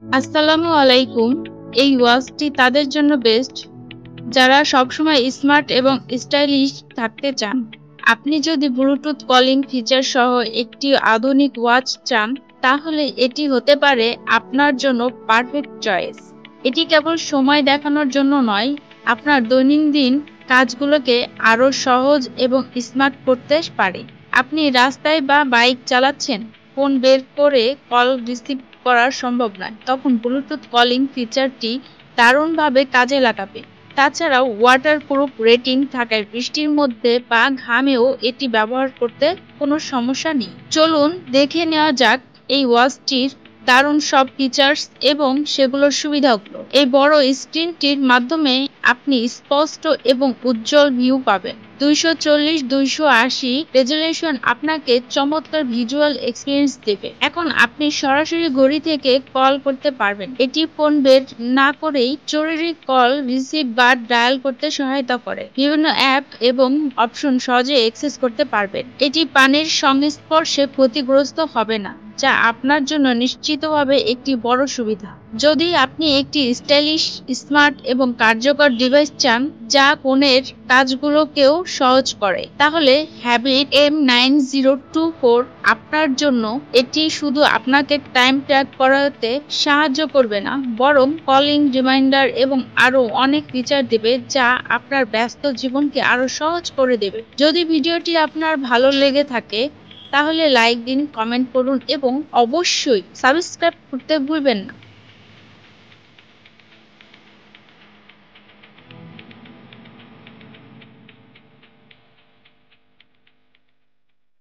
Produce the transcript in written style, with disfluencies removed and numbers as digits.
আসসালামু আলাইকুম। এই ওয়াচটি তাদের জন্য বেস্ট যারা সবসময় স্মার্ট এবং স্টাইলিশ থাকতে চান। আপনি যদি ব্লুটুথ কলিং ফিচার সহ একটি আধুনিক ওয়াচ চান, তাহলে এটি হতে পারে আপনার জন্য পারফেক্ট চয়েস। এটি কেবল সময় দেখানোর জন্য নয়, আপনার দৈনন্দিন কাজগুলোকে আরও সহজ এবং স্মার্ট করতে পারে। আপনি রাস্তায় বা বাইক চালাচ্ছেন, ফোন বের করে কল রিসিভ করা সম্ভব নয়, তখন ব্লুটুথ কলিং ফিচারটি দারুণভাবে কাজে লাগাবে। তাছাড়াও ওয়াটারপ্রুফ রেটিং থাকায় বৃষ্টির মধ্যে বা ঘামেও এটি ব্যবহার করতে কোনো সমস্যা নেই। চলুন দেখে নেওয়া যাক এই ওয়াচটির দারুণ সব ফিচার্স এবং সেগুলোর সুবিধাগুলো। এই বড় স্ক্রিনটির মাধ্যমে আপনি স্পষ্ট এবং উজ্জ্বল ভিউ পাবেন। 240x280 রেজোলিউশন আপনাকে চমৎকার ভিজুয়াল এক্সপিরিয়েন্স দেবে। এখন আপনি সরাসরি ঘড়ি থেকে কল করতে পারবেন। এটি ফোন বের না করেই জরুরি কল রিসিভ বা ডায়াল করতে সহায়তা করে। বিভিন্ন অ্যাপ এবং অপশন সহজে অ্যাক্সেস করতে পারবেন। এটি পানির সংস্পর্শে ক্ষতিগ্রস্ত হবে না, যা আপনার জন্য নিশ্চিতভাবে একটি বড় সুবিধা। যদি আপনি একটি স্টাইলিশ, স্মার্ট এবং কার্যকর ডিভাইস চান যা ফোনের কাজগুলোকেও সহজ করে, তাহলে হ্যাবিট M9024 আপনার জন্য। এটি শুধু আপনাকে টাইম ট্র্যাক করাতে সাহায্য করবে না, বরং কলিং, রিমাইন্ডার এবং আরও অনেক ফিচার দেবে যা আপনার ব্যস্ত জীবনকে আরও সহজ করে দেবে। যদি ভিডিওটি আপনার ভালো লেগে থাকে, তাহলে লাইক দিন, কমেন্ট করুন এবং অবশ্যই সাবস্ক্রাইব করতে ভুলবেন না।